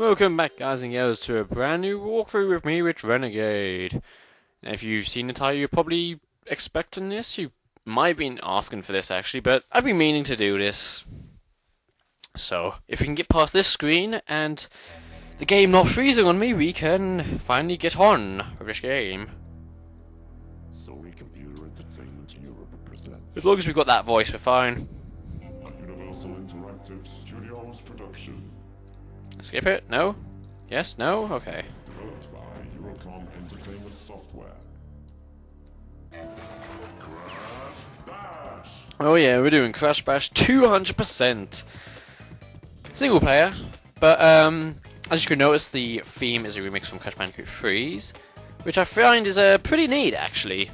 Welcome back, guys and girls, to a brand new walkthrough with me, Rich Renegade. Now, if you've seen the title, you're probably expecting this. You might have been asking for this, actually, but I've been meaning to do this. So, if we can get past this screen and the game not freezing on me, we can finally get on with this game. Sony Computer Entertainment Europe presents As long as we've got that voice, we're fine. Universal Interactive Studios production, Skip it? No? Yes? No? Okay. developed by Eurocom Entertainment Software. Crash Bash! Oh yeah, we're doing Crash Bash 200%. Single player, but as you can notice, the theme is a remix from Crash Bandicoot 3's, which I find is pretty neat, actually.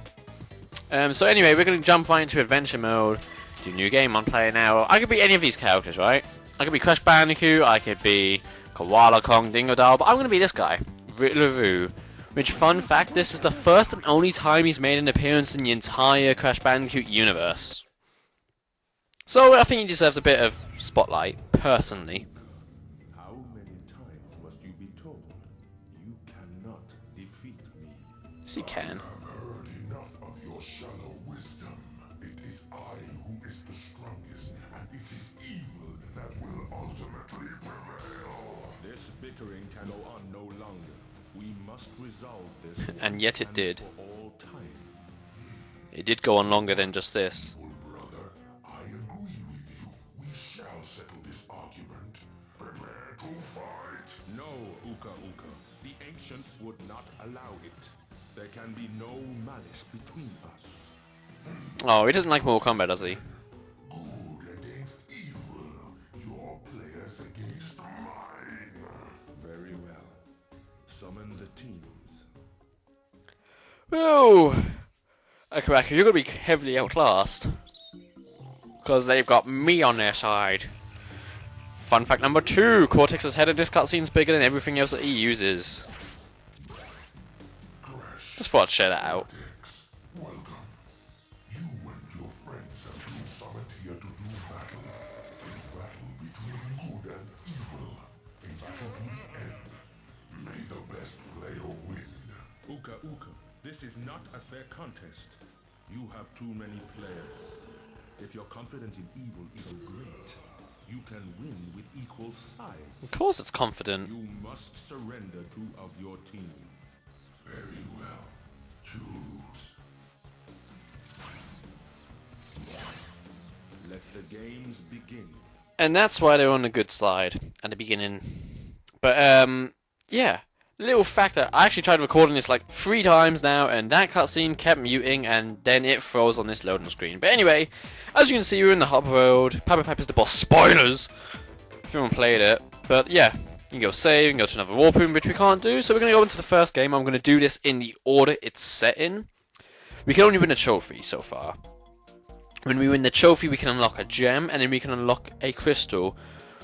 So anyway, we're going to jump right into adventure mode, do new game on player now. I could be any of these characters, right? I could be Crash Bandicoot, I could be Koala Kong Dingodile, but I'm going to be this guy, Riddleroo. Which, fun fact, this is the first and only time he's made an appearance in the entire Crash Bandicoot universe. So I think he deserves a bit of spotlight, personally. How many times must you be told you cannot defeat me? Yes, he can. Heard enough of your shallow wisdom. It is I who is the strongest, and it is evil that will ultimately prevail. This bickering can go on no longer. We must resolve this And yet it once did. for all time. It did go on longer than just this. Well, brother, I agree with you. We shall settle this argument. Prepare to fight. No, Uka Uka. The ancients would not allow it. There can be no malice between us. Oh, he doesn't like Mortal Kombat, does he? Good against evil. Your players against mine. Very well. Summon the teams. Whoa! Akaraka, you're going to be heavily outclassed. Because they've got me on their side. Fun fact number 2, Cortex's head in this cutscene's bigger than everything else that he uses. Just thought I'd share that out. Welcome. You and your friends have been summoned here to do battle. A battle between good and evil. A battle to the end. May the best player win. Uka Uka, this is not a fair contest. You have too many players. If your confidence in evil is so great, you can win with equal Of size. course it's confident. You must surrender two of your team. Very well. Choose. Let the games begin. And that's why they're on the good side at the beginning. But, yeah. Little fact that I actually tried recording this like 3 times now, and that cutscene kept muting, and then it froze on this loading screen. But anyway, as you can see, we're in the hub road. Papa Piper's the boss. Spoilers! If you haven't played it. But yeah, you can go save, you can go to another warp room, which we can't do. So we're going to go into the first game. I'm going to do this in the order it's set in. We can only win a trophy so far. When we win the trophy, we can unlock a gem, and then we can unlock a crystal,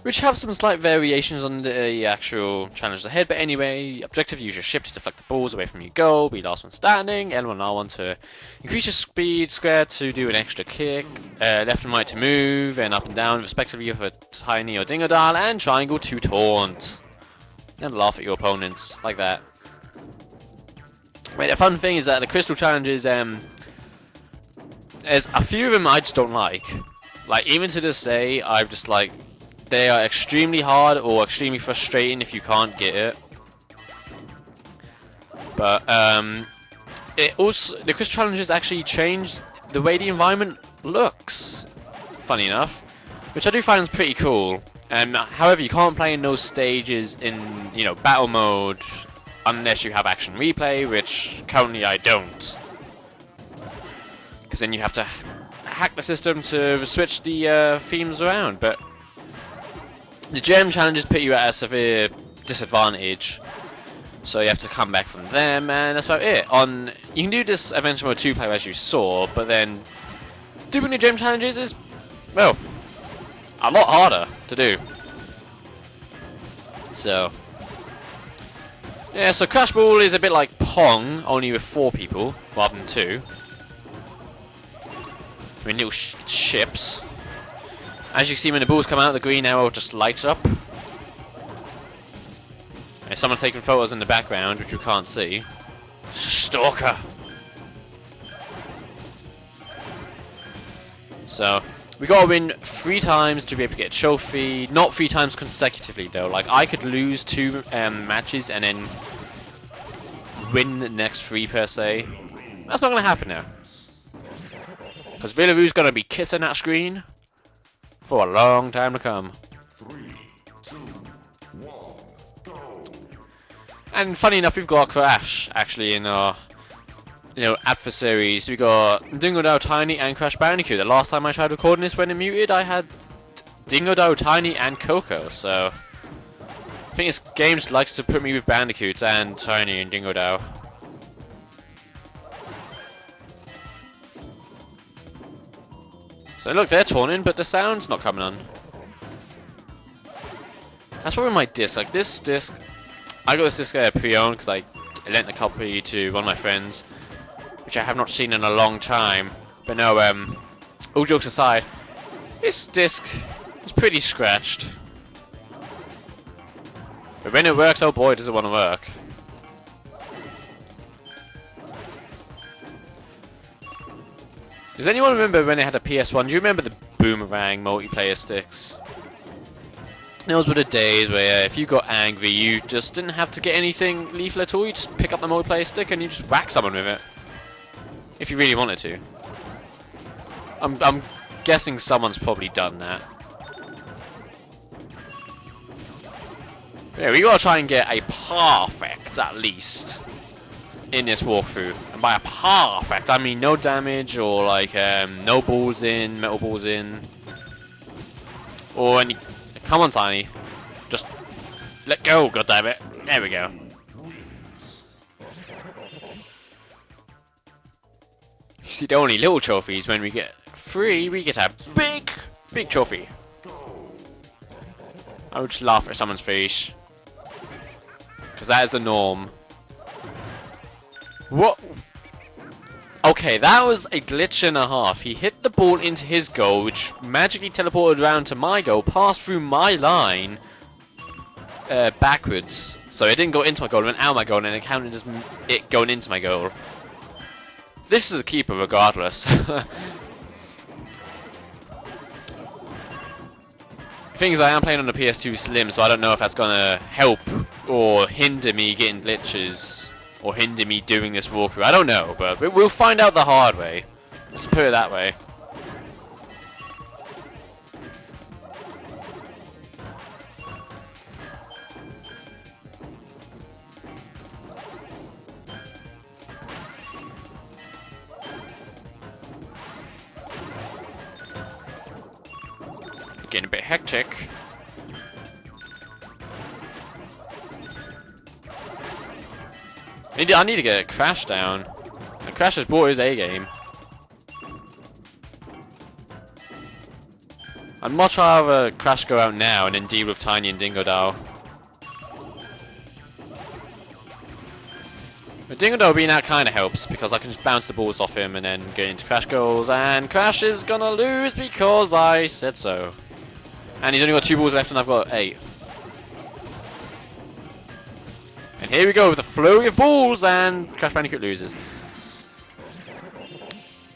which have some slight variations on the actual challenge ahead. But anyway, objective: use your ship to deflect the balls away from your goal, be last one standing, L1 and R1 to increase your speed, square to do an extra kick, left and right to move, and up and down respectively with a tiny or dingodile, and triangle to taunt. And laugh at your opponents, like that. Wait, the fun thing is that the crystal challenges, there's a few of them I just don't like. Like, even to this day, I'm just like, they are extremely hard or extremely frustrating if you can't get it. But it also, the crystal challenges actually changed the way the environment looks. Funny enough, which I do find is pretty cool. However, you can't play in those stages in battle mode unless you have action replay, which currently I don't. Because then you have to hack the system to switch the themes around. But the gem challenges put you at a severe disadvantage, so you have to come back from them, and that's about it. You can do this adventure mode 2 player as you saw, but then doing the gem challenges is, well, a lot harder to do. So yeah, so Crash Ball is a bit like Pong, only with 4 people rather than 2. With little ships. As you can see, when the balls come out, the green arrow just lights up. There's someone taking photos in the background, which you can't see. Stalker! So, we gotta win 3 times to be able to get a trophy. Not 3 times consecutively, though. Like, I could lose 2 matches and then win the next 3 per se. That's not gonna happen now. Because Villaru's gonna be kissing that screen for a long time to come. 3, 2, 1, go! And funny enough, we've got Crash actually in our, adversaries. We got Dingodile, Tiny, and Crash Bandicoot. The last time I tried recording this when it muted, I had Dingodile, Tiny, and Coco. So I think this game just likes to put me with Bandicoots and Tiny and Dingodile. So look, they're taunting, but the sound's not coming on. That's probably my disc. Like this disc, I got this disc pre-owned because I lent a copy to one of my friends, which I have not seen in a long time. But no, all jokes aside, this disc is pretty scratched. But when it works, oh boy, does it want to work. Does anyone remember when they had a PS1? Do you remember the Boomerang multiplayer sticks? Those were the days where if you got angry, you just didn't have to get anything lethal at all. You just pick up the multiplayer stick and you just whack someone with it. If you really wanted to. I'm guessing someone's probably done that. Yeah, we gotta try and get a perfect, at least, in this walkthrough. And by a perfect, I mean no damage or like no balls in, metal balls in, or any. Come on, Tiny. Just let go, goddammit. There we go. You see, the only little trophies when we get 3, we get a big trophy. I would just laugh at someone's face. Because that is the norm. What? Okay, that was a glitch and a half. He hit the ball into his goal, which magically teleported around to my goal, passed through my line backwards. So it didn't go into my goal, it went out my goal, and it counted as it going into my goal. This is a keeper regardless. Thing is, I am playing on the PS2 Slim, so I don't know if that's gonna help or hinder me getting glitches. Or hinder me doing this walkthrough. I don't know, but we'll find out the hard way. Let's put it that way. Getting a bit hectic. I need to get Crash down. And Crash has brought his A game. I'd much rather Crash go out now and then deal with Tiny and Dingodile. But Dingodile being out kind of helps because I can just bounce the balls off him and then get into Crash goals. And Crash is gonna lose because I said so. And he's only got 2 balls left and I've got 8. And here we go with a flurry of balls, and Crash Bandicoot loses.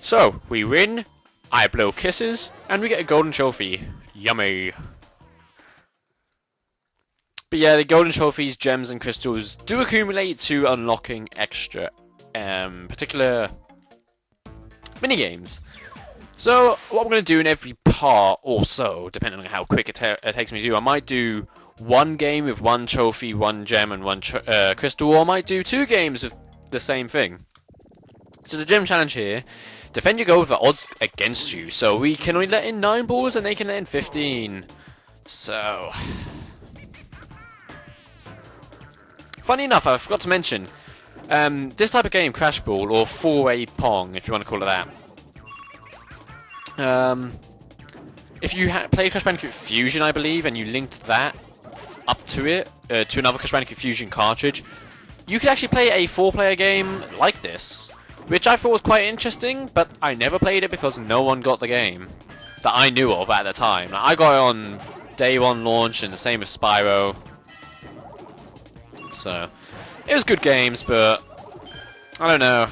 So, we win, I blow kisses, and we get a golden trophy. Yummy. But yeah, the golden trophies, gems, and crystals do accumulate to unlocking extra, particular minigames. So, what I'm going to do in every part, also, depending on how quick it takes me to do, I might do 1 game with 1 trophy, 1 gem, and 1 crystal, or I might do 2 games with the same thing. So the gem challenge here, defend your goal with the odds against you. So we can only let in 9 balls and they can let in 15. So, funny enough, I forgot to mention, this type of game, Crash Ball, or 4-way Pong, if you want to call it that. If you play Crash Bandicoot Fusion, I believe, and you linked that up to it, to another Crash Bandicoot Fusion cartridge, you could actually play a 4-player game like this, which I thought was quite interesting, but I never played it because no one got the game that I knew of at the time. I got it on day 1 launch, and the same with Spyro. So it was good games, but I don't know.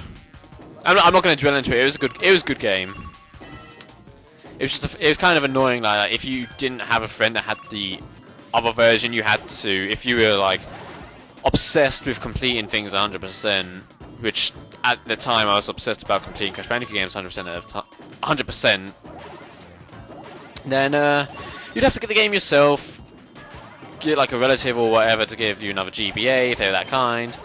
I'm not going to dwell into it. It was a good game. It was just it was kind of annoying like if you didn't have a friend that had the other version, you had to, if you were like obsessed with completing things 100%, which at the time I was obsessed about completing Crash Bandicoot games 100% at a time, 100%. Then you'd have to get the game yourself, get like a relative or whatever to give you another GBA if they were that kind,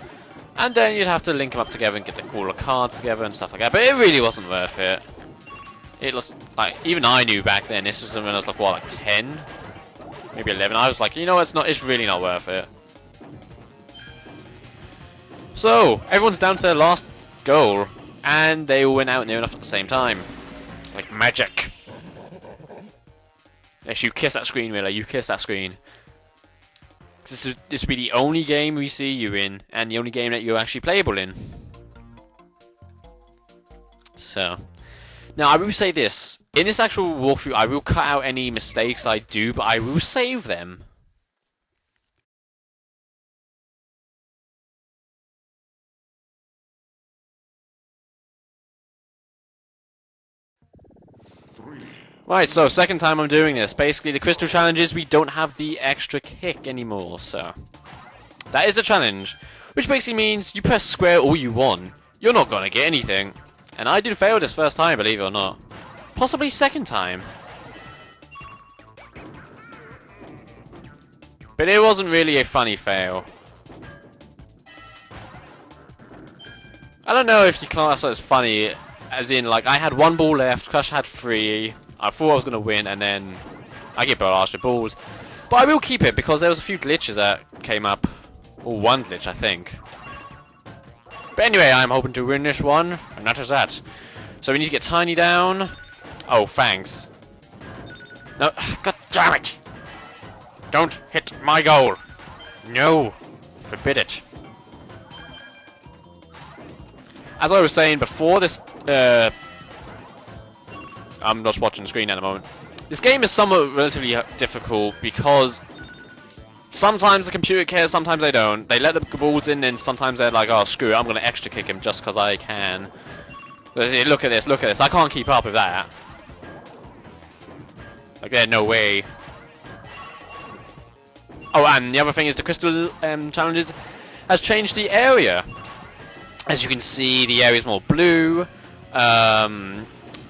and then you'd have to link them up together and get all the cards together and stuff like that. But it really wasn't worth it. It was like, even I knew back then, this was when I was like, what, like 10? Maybe 11. I was like, you know what, it's really not worth it. So, everyone's down to their last goal, and they all went out near enough at the same time. Like magic. Yes, you kiss that screen, Miller, you kiss that screen. This will be the only game we see you in, and the only game that you're actually playable in. So, now I will say this, in this actual walkthrough I will cut out any mistakes I do, but I will save them. Right, so second time I'm doing this. Basically, the crystal challenges, we don't have the extra kick anymore, so that is a challenge, which basically means you press square all you want, you're not gonna get anything. And I did fail this first time, believe it or not. Possibly second time. But it wasn't really a funny fail. I don't know if you class it as funny, as in, like, I had one ball left, Crush had 3, I thought I was going to win, and then I get barraged of balls. But I will keep it, because there was a few glitches that came up. Or one glitch, I think. But anyway, I'm hoping to win this one, and that is that. So we need to get Tiny down. Oh, thanks. No, god damn it! Don't hit my goal! No! Forbid it. As I was saying before, this, I'm just watching the screen at the moment. This game is somewhat relatively difficult because sometimes the computer cares, sometimes they don't. They let the balls in, and sometimes they're like, oh, screw it, I'm going to extra kick him just because I can. Look at this, look at this. I can't keep up with that. Like, there's no way. Oh, and the other thing is the crystal challenges has changed the area. As you can see, the area is more blue.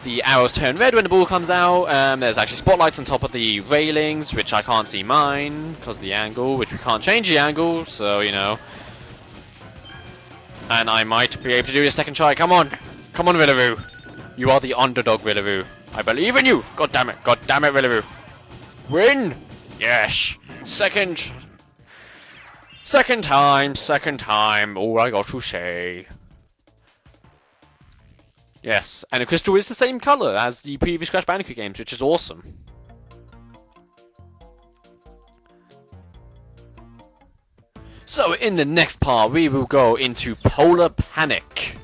The arrows turn red when the ball comes out. There's actually spotlights on top of the railings, which I can't see mine because of the angle, which we can't change the angle, so, you know. And I might be able to do the second try. Come on. Come on, Rillaru. You are the underdog, Rillaru. I believe in you. God damn it, Rillaru. Win. Yes. Second time. All I got to say. Yes, and the crystal is the same colour as the previous Crash Bandicoot games, which is awesome. So, in the next part, we will go into Polar Panic.